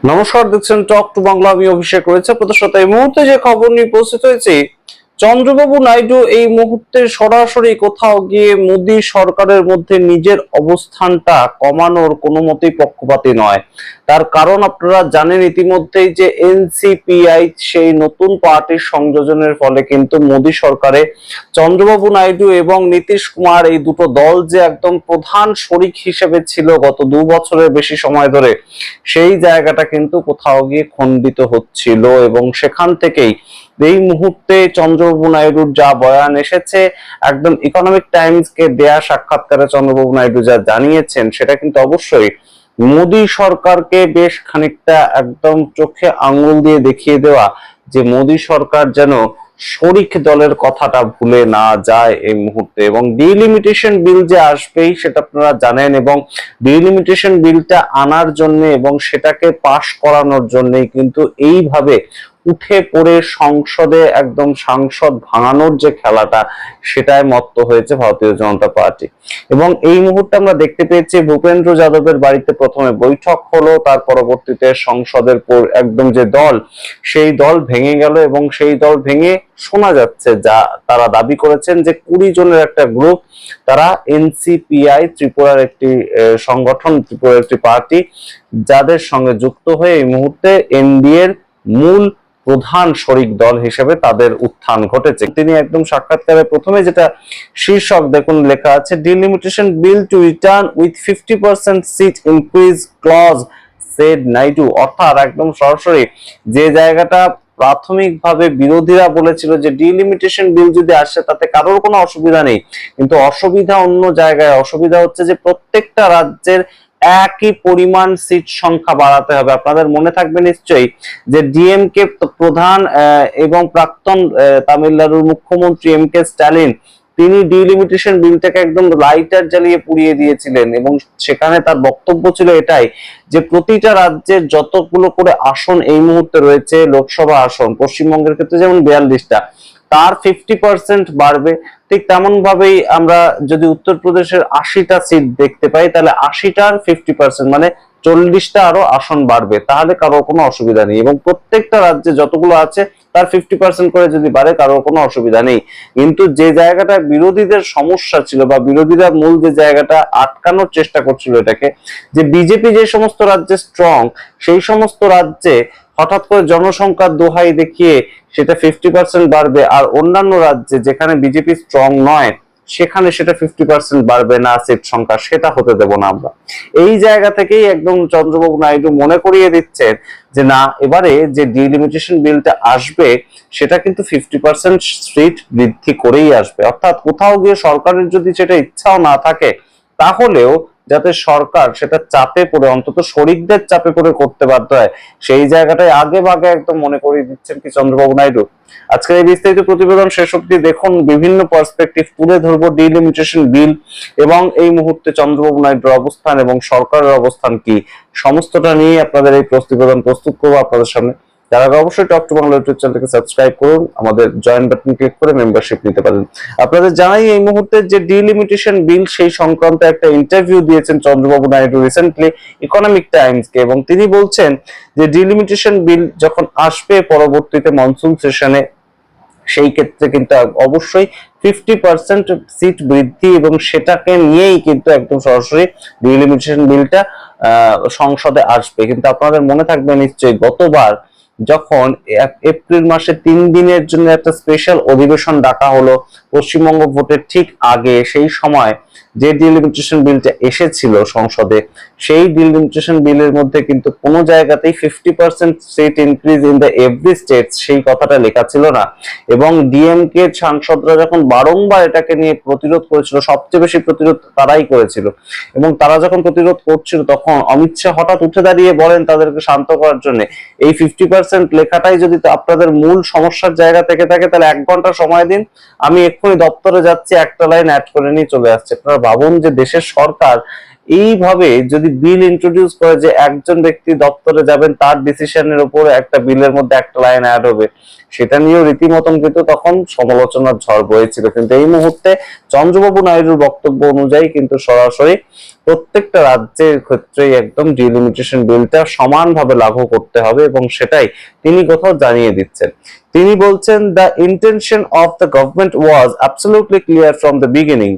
নমস্কার, দেখছেন talk to Bangla. আমি অভিষেক রয়েছে আপনাদের সাথে। এই মুহূর্তে যে খবর নিয়ে উপস্থিত হয়েছি, চন্দ্রবাবু নাইডু এই মুহূর্তে সরাসরি কোথাও গিয়ে মোদী সরকারের মধ্যে নিজের অবস্থানটা কমানোর কোনো মতেই পক্ষপাতী নয়। তার কারণ আপনারা জানেন ইতিমধ্যেই যে এনসিপিআই সেই নতুন পার্টির সংযোজনের ফলে কিন্তু মোদী সরকারে চন্দ্রবাবু নাইডু এবং নীতিশ কুমার এই দুটো দল যে একদম প্রধান শরিক হিসেবে ছিল গত 2 বছরের বেশি সময় ধরে, সেই জায়গাটা কিন্তু কোথাও গিয়ে খণ্ডিত হচ্ছিল। এবং সেখান থেকেই এই মুহূর্তে চন্দ্রবাবু নাইডুর যা বয়ান এসেছে, একদম ইকোনমিক টাইমস কে দেয়া সাক্ষাৎকারে চন্দ্রবাবু নাইডু যা জানিয়েছেন, সেটা কিন্তু অবশ্যই মোদী সরকারকে বেশ খানিকটা একদম চোখে আঙ্গুল দিয়ে দেখিয়ে দেওয়া যে মোদী সরকার যেন শরিক দলের কথাটা ভুলে না যায় এই মুহূর্তে। এবং ডিলিমিটেশন বিল যে আসবেই সেটা আপনারা জানেন, এবং ডিলিমিটেশন বিলটা আনার জন্য এবং সেটাকে পাশ করানোর জন্যই কিন্তু এইভাবে উঠে পড়ে সংসদে একদম সাংসদ ভাঙানোর যে খেলাটা, সেটাই মত্ত হয়েছে ভারতীয় জনতা পার্টি। এবং এই মুহূর্তে আমরা দেখতে পেয়েছি ভূপেন্দ্র যাদবের বাড়িতে প্রথমে বৈঠক হলো, তার পরবর্তীতে সংসদের একদম যে দল, সেই দল ভেঙে গেল। এবং সেই দল ভেঙে শোনা যাচ্ছে, যা তারা দাবি করেছেন, যে 20 জনের একটা গ্রুপ, তারা এনসিপিআই ত্রিপুরার একটি সংগঠন, ত্রিপুরার একটি পার্টি, যাদের সঙ্গে যুক্ত হয়ে এই মুহূর্তে এনডিএর মূল প্রধান শরিক দল হিসেবে তাদের উত্থান ঘটেছে। তিনি একদম সাক্ষাৎকারে প্রথমে যেটা শীর্ষক দেখুন লেখা আছে, delimitation bill to return with 50% seat increase clause said Naidu. অর্থাৎ একদম সরাসরি যে জায়গাটা প্রাথমিকভাবে বিরোধীরা বলেছিল যে ডিলিমিটেশন বিল যদি আসে তাতে কারোর কোনো অসুবিধা নেই, কিন্তু অসুবিধা অন্য জায়গায়। অসুবিধা হচ্ছে যে প্রত্যেকটা রাজ্যের একই পরিমাণ সিট সংখ্যা বাড়াতে হবে। আপনাদের মনে থাকবে নিশ্চয়ই যে ডিএমকে প্রধান এবং প্রাক্তন তামিলনাড়ুর মুখ্যমন্ত্রী এম কে স্ট্যালিন, তিনি ডিলিমিটেশন বিলটাকে একদম লাইটার জ্বালিয়ে পুড়িয়ে দিয়েছিলেন। এবং সেখানে তার বক্তব্য ছিল এটাই, যে প্রতিটা রাজ্যের যতগুলো করে আসন এই মুহূর্তে রয়েছে, লোকসভা আসন, পশ্চিমবঙ্গের ক্ষেত্রে যেমন 42টা, তার 50% বাড়বে। ঠিক তেমন ভাবেই আমরা যদি উত্তরপ্রদেশের 80টা সিট দেখতে পাই, তাহলে 80টার 50% মানে 40টা আরো আসন বাড়বে, তাহলে কারো কোনো অসুবিধা নেই। এবং প্রত্যেকটা রাজ্যে যতগুলো আছে তার 50% করে যদি বাড়ে, কারোর কোনো অসুবিধা নেই। কিন্তু যে জায়গাটা বিরোধীদের সমস্যা ছিল, বা বিরোধীরা মূল যে জায়গাটা আটকানোর চেষ্টা করছিল এটাকে, যে বিজেপি যে সমস্ত রাজ্যে স্ট্রং, সেই সমস্ত রাজ্যে হঠাৎ করে জনসংখ্যার দোহাই দেখিয়ে সেটা 50% বাড়বে, আর অন্যান্য রাজ্যে যেখানে বিজেপি স্ট্রং নয়, সেখানে সেটা 50% বাড়বে না সিট সংখ্যা, সেটা হতে দেব না আমরা। এই জায়গা থেকেই একদম চন্দ্রবাবু নাইডু মনে করিয়ে দিচ্ছেন যে না, এবারে যে ডিলিমিটেশন বিলটা আসবে সেটা কিন্তু 50% সিট বৃদ্ধি করেই আসবে। অর্থাৎ কোথাও গিয়ে সরকারের যদি সেটা ইচ্ছাও না থাকে, তাহলেও যাতে সরকার সেটা চাপে পড়ে, অন্তত শরিকদের চাপে পড়ে করতে বাধ্য হয়, সেই জায়গাটায় আগে ভাগে একদম মনে করিয়ে দিচ্ছেন কি চন্দ্রবাবু নাইডু। আজকের এই বিস্তারিত প্রতিবেদন শেষ অবধি দেখুন, বিভিন্ন পার্সপেক্টিভ তুলে ধরবো ডিলিমিটেশন বিল এবং এই মুহূর্তে চন্দ্রবাবু নাইডুর অবস্থান এবং সরকারের অবস্থান কি, সমস্তটা নিয়ে আপনাদের এই প্রতিবেদন প্রস্তুত করবো আপনাদের সামনে। তার আগে অবশ্যই টক টু বাংলা ইউটিউব চ্যানেলকে সাবস্ক্রাইব করুন, আমাদের জয়েন বাটন ক্লিক করে মেম্বারশিপ নিতে পারেন। আপনাদের জানাই এই মুহূর্তে যে ডিলিমিটেশন বিল সেই সংক্রান্ত একটা ইন্টারভিউ দিয়েছেন Chandrababu Naidu recently economic times কে, এবং তিনি বলছেন যে ডিলিমিটেশন বিল যখন আসবে পরবর্তীতে মনসুন সেশনে, সেই ক্ষেত্রে কিন্তু অবশ্যই 50% সিট বৃদ্ধি, এবং সেটাকে নিয়েই কিন্তু একদম সরাসরি ডিলিমিটেশন বিলটা সংসদে আসবে। কিন্তু আপনাদের মনে থাকবে নিশ্চয়ই গতবার যখন এপ্রিল মাসে 3 দিনের জন্য একটা স্পেশাল অধিবেশন ডাকা হলো পশ্চিমবঙ্গ ভোটের ঠিক আগে, সেই সময় যে ডিলিমিটেশন বিলটা এসেছিল সংসদে, সেই ডিলিমিটেশন বিলের মধ্যে কিন্তু কোনো জায়গাতেই 50% seat increase in the every state সেই কথাটা লেখা ছিল না। এবং ডিএমকে সাংসদরা যখন বারংবার এটাকে নিয়ে প্রতিরোধ করেছিল, সবচেয়ে বেশি প্রতিরোধ তারাই করেছিল, এবং তারা যখন প্রতিরোধ করছিল তখন অমিত শাহ হঠাৎ উঠে দাঁড়িয়ে বলেন তাদেরকে শান্ত করার জন্য, এই 50% লেখাটাই যদি আপনাদের মূল সমস্যার জায়গা থেকে থাকে, তাহলে 1 ঘন্টা সময় দিন, আমি এক্ষুনি দপ্তরে যাচ্ছি, একটা লাইন অ্যাড করে নিয়ে চলে আসছে। আপনারা ভাবুন যে দেশের সরকার এইভাবে যদি বিল ইন্ট্রোডিউস করে যে একজন ব্যক্তি দপ্তরে যাবেন, তার ডিসিশনের উপরে একটা বিলের মধ্যে একটা লাইন অ্যাড হবে, সেটা নিয়েও রীতিমতন কিন্তু তখন সমালোচনার ঝড় বয়েছিল। কিন্তু এই মুহূর্তে চন্দ্রবাবু নাইডুর বক্তব্য অনুযায়ী কিন্তু সরাসরি প্রত্যেকটা রাজ্যের ক্ষেত্রেই একদম ডিলিমিটেশন বিলটা সমানভাবে লাগু করতে হবে, এবং সেটাই তিনি কোথাও জানিয়ে দিচ্ছেন। তিনি বলছেন, the intention of the government was absolutely clear from the beginning.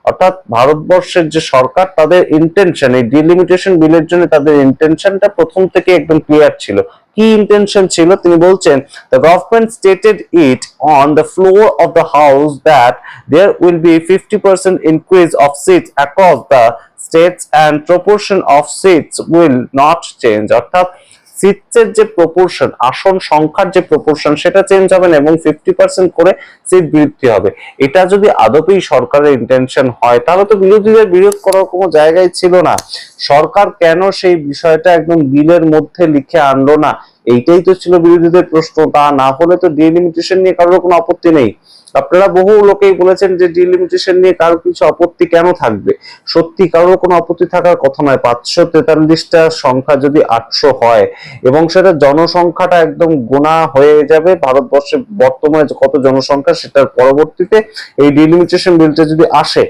অর্থাৎ ভারতবর্ষের যে সরকার, তাদের ইন্টেনশন, এই ডিলিমিটেশন বিলের জন্য তাদের ইন্টেনশনটা প্রথম থেকে একদম ক্লিয়ার ছিল। কি ইন্টেনশন ছিল? তিনি বলছেন, the government stated it on the floor of the house that there will be 50% increase of seats across the states and proportion of seats will not change। অর্থাৎ সিটের যে প্রপোর্শন, আসন সংখ্যার যে প্রপোর্শন, সেটা চেঞ্জ হবে না এবং 50% করে সিট বৃদ্ধি হবে। এটা যদি আদপেই সরকারের ইন্টেনশন হয়, তাহলে তো বিরোধীদের বিরোধ করার কোনো জায়গায় ছিল না। সরকার কেন সেই বিষয়টা একদম বিলের মধ্যে লিখে আনলো না, এইটাই তো ছিল বিরোধীদের প্রশ্ন। তা না হলে তো ডিলিমিটেশন নিয়ে কারোর কোনো আপত্তি নেই। আপনারা বহু লোকেই বলেছেন যে ডিলিমিটেশন নিয়ে কারো কিছু আপত্তি কেন থাকবে। সত্যি কারোর কোনো আপত্তি থাকার কথা নয়। 543টা সংখ্যা যদি 800 হয় এবং সেটা জনসংখ্যাটা একদম গোনা হয়ে যাবে, ভারতবর্ষে বর্তমানে কত জনসংখ্যা সেটার পরবর্তীতে এই ডিলিমিটেশন বিলটা যদি আসে,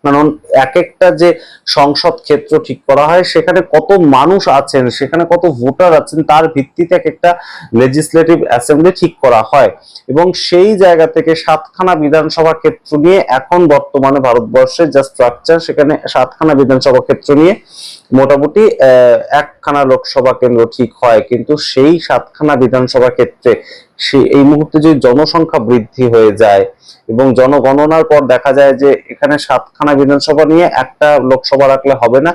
কারণ এক একটা যে সংসদ ক্ষেত্র ঠিক করা হয়, সেখানে কত মানুষ আছেন, সেখানে কত ভোটার আছেন, তার ভিত্তিতে এক একটা লেজিসলেটিভ অ্যাসেম্বলি ঠিক করা হয়। এবং সেই জায়গা থেকে 7খানা বিধানসভা ক্ষেত্র নিয়ে এখন বর্তমানে ভারতবর্ষের যা স্ট্রাকচার, সেখানে 7খানা বিধানসভা ক্ষেত্র নিয়ে মোটামুটি 1খানা লোকসভা কেন্দ্র ঠিক হয়। কিন্তু সেই 7খানা বিধানসভা ক্ষেত্রে এই মুহূর্তে যদি জনসংখ্যা বৃদ্ধি হয়ে যায় এবং জনগণনার পর দেখা যায় যে এখানে 7খানা বিধানসভা নিয়ে একটা লোকসভা রাখলে হবে না,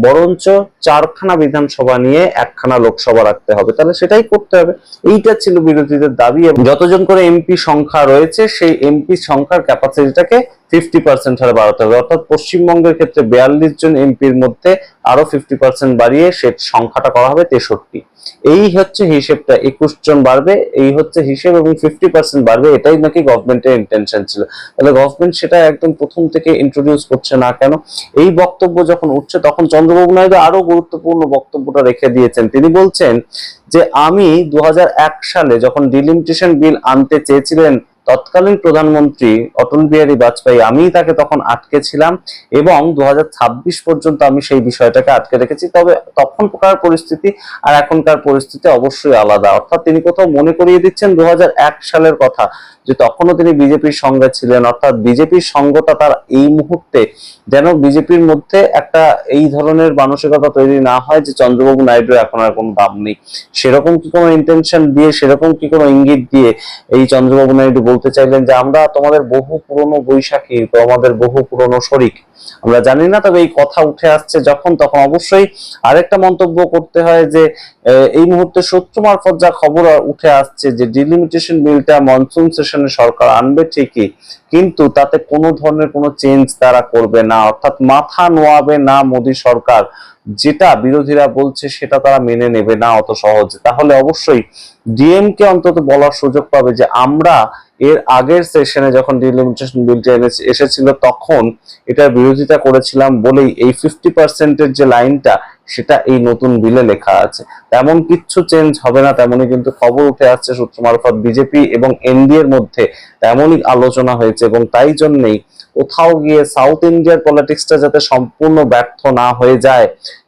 বরঞ্চ 4খানা বিধানসভা নিয়ে 1খানা লোকসভা রাখতে হবে, তাহলে সেটাই করতে হবে। এইটা ছিল বিরোধীদের দাবি। এবং যতজন করে এমপি সংখ্যা রয়েছে, সেই এমপি সংখ্যার ক্যাপাসিটিটাকে 50% হারে বাড়াতে হবে। অর্থাৎ পশ্চিমবঙ্গের ক্ষেত্রে 42 জন এমপির মধ্যে আরো 50% বাড়িয়ে সে সংখ্যাটা করা হবে 63। এই হচ্ছে হিসেবটা, 21 জন বাড়বে, এই হচ্ছে হিসেব, এবং 50% বাড়বে, এটাই নাকি গভর্নমেন্টের ইন্টেনশন ছিল। তাহলে গভর্নমেন্ট সেটা একদম প্রথম থেকে ইন্ট্রোডিউস করছে না কেন? এই বক্তব্য যখন উঠছে, তখন চন্দ্রবাবু নাইডু আরো গুরুত্বপূর্ণ বক্তব্যটা রেখে দিয়েছেন। তিনি বলছেন যে আমি 2001 সালে যখন ডিলিমিটেশন বিল আনতে চেয়েছিলেন তৎকালীন প্রধানমন্ত্রী অটল বিহারী বাজপেয়ী, আমি তাকে তখন আটকে ছিলাম এবং 2026 পর্যন্ত আমি সেই বিষয়টাকে আটকে রেখেছি। তবে তখনকার পরিস্থিতি আর এখনকার পরিস্থিতি অবশ্যই আলাদা। অর্থাৎ তিনি কোথাও মনে করিয়ে দিচ্ছেন 2001 সালের কথা, যে তখনও তিনি বিজেপির সঙ্গে ছিলেন। অর্থাৎ বিজেপির সঙ্গটা তার এই মুহূর্তে যেন বিজেপির মধ্যে একটা এই ধরনের মানসিকতা তৈরি না হয় যে চন্দ্রবাবু নাইডুর এখন আর কোনো দাম নেই। সেরকম কি কোনো ইন্টেনশন দিয়ে, সেরকম কি কোনো ইঙ্গিত দিয়ে এই চন্দ্রবাবু নাইডু বলতে চাইলেন যে আমরা তোমাদের বহু পুরনো বৈশাখী, তোমাদের বহু পুরনো শরিক? আমরা জানি না, তবে এই কথা উঠে আসছে যখন, তখন অবশ্যই আরেকটা মন্তব্য করতে হয় যে এই মুহূর্তে সূত্র মারফত যা খবর উঠে আসছে যে ডিলিমিটেশন বিলটা মনসুন সেশনে সরকার আনবে ঠিকই, কিন্তু তাতে কোনো ধরনের কোনো চেঞ্জ তারা করবে না। অর্থাৎ মাথা নোয়াবে না মোদী সরকার, যেটা বিরোধীরা বলছে সেটা তারা মেনে নেবে না অত সহজে। তাহলে অবশ্যই ডিএমকে অন্তত বলার সুযোগ পাবে যে আমরা এর আগের সেশনে যখন ডিলিমিটেশন বিলটা এসেছিল তখন এটার বিরোধিতা করেছিলাম বলেই এই 50%-এর যে লাইনটা, সেটা এই নতুন বিলে লেখা আছে। তেমন কিচ্ছু চেঞ্জ হবে না, তেমনই কিন্তু খবর উঠে আসছে সূত্র মারফত। বিজেপি এবং এনডিএর মধ্যে তেমনই আলোচনা হয়েছে, এবং তাই জন্যই কোথাও গিয়ে সাউথ ইন্ডিয়ার পলিটিক্সটা যাতে সম্পূর্ণ ব্যর্থ না হয়ে যায়।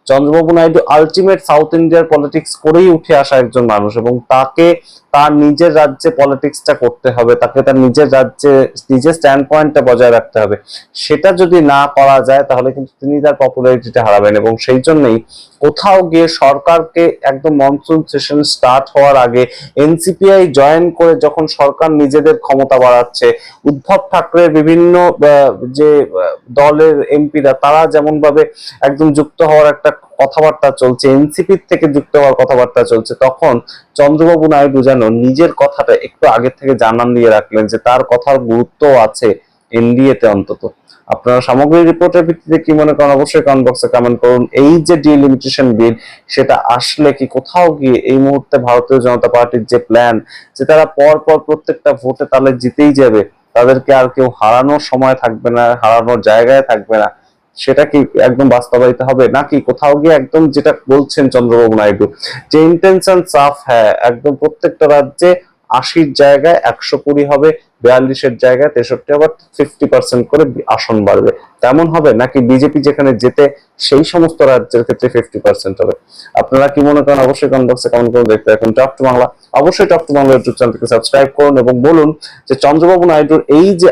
চন্দ্রবাবু নাইডু আলটিমেট সাউথ ইন্ডিয়ার পলিটিক্স করেই উঠে আসা একজন মানুষ, এবং তাকে তার নিজের রাজ্যে পলিটিক্সটা করতে হবে, তাকে তার নিজের রাজ্যে নিজের স্ট্যান্ড পয়েন্টটা বজায় রাখতে হবে। সেটা যদি না করা যায়, তাহলে কিন্তু তিনি তার পপুলারিটিটা হারাবেন। এবং সেই জন্যই কোথাও গিয়ে সরকারকে একদম মনসুন সেশন স্টার্ট হওয়ার আগে এনসিপিআই জয়েন করে যখন সরকার নিজেদের ক্ষমতা বাড়াচ্ছে, উদ্ধব ঠাকরের বিভিন্ন যে দলের এমপিরা, তারা যেমন ভাবে একদম যুক্ত হওয়ার একটা কথাবার্তা চলছে, এনসিপি থেকে যুক্ত হওয়ার কথাবার্তা চলছে, তখন চন্দ্রবাবু নাইডু যেন নিজের কথাটা একটু আগে থেকে জানান দিয়ে রাখলেন যে তার কথার গুরুত্ব আছে এনডিএ তে অন্তত। আপনারা সামগ্রিক রিপোর্টের ভিত্তিতে কি মনে করেন অবশ্যই কমেন্ট বক্সে কমেন্ট করুন। এই যে ডিলিমিটেশন বিল, সেটা আসলে কি কোথাও গিয়ে এই মুহূর্তে ভারতীয় জনতা পার্টির যে প্ল্যান, যে তারা পর পর প্রত্যেকটা ভোটে তাহলে জিতেই যাবে, তাদেরকে আর কেউ হারানোর সময় থাকবে না, হারানোর জায়গায় থাকবে না, সেটা কি একদম বাস্তবায়িত হবে, নাকি কোথাও গিয়ে একদম যেটা বলছেন চন্দ্রবাবু নাইডু যে ইন্টেনশন সাফ, হ্যাঁ একদম প্রত্যেকটা রাজ্যে 80-র জায়গায় 120 হবে, 42-এর জায়গায় 63 আবার 50% করে আসন বাড়বে, তেমন হবে, নাকি বিজেপি যেখানে যেতে সেই সমস্ত রাজ্যের ক্ষেত্রে 50% হবে? আপনারা কি মনে করেন অবশ্যই কমেন্ট বক্সে কমেন্ট করে দেখতে এখন টপ টু বাংলা। অবশ্যই টপ টু বাংলা ইউটিউব চ্যানেলকে সাবস্ক্রাইব করুন এবং বলুন যে চন্দ্রবাবু নাইডুর এই যে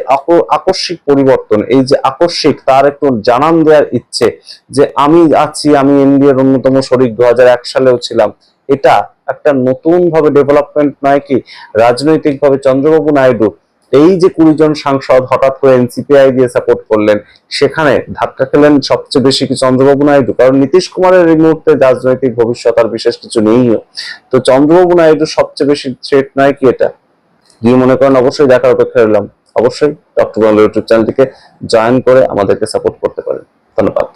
আকস্মিক পরিবর্তন, এই যে আকস্মিক, তার একটু জানান দেওয়ার ইচ্ছে যে আমি আছি, আমি এনডিএর অন্যতম শরিক, 2001 সালেও ছিলাম, এটা একটা নতুন ভাবে ডেভেলপমেন্ট নয় কি? রাজনৈতিক ভাবে চন্দ্রবাবু নাইডু এই যে 20 জন সাংসদ হঠাৎ করে এনসিপিআই দিয়ে সাপোর্ট করলেন, সেখানে ধাক্কা খেলেন সবচেয়ে বেশি কি চন্দ্রবাবু নাইডু? কারণ নীতিশ কুমারের এই মুহূর্তে রাজনৈতিক ভবিষ্যৎ আর বিশেষ কিছু নেই। তো চন্দ্রবাবু নাইডু সবচেয়ে বেশি থ্রেট নয় কি এটা? কি মনে করেন অবশ্যই দেখার অপেক্ষা রইলাম। অবশ্যই ডক্টর বাংলা ইউটিউব চ্যানেলটিকে জয়েন করে আমাদেরকে সাপোর্ট করতে পারেন। ধন্যবাদ।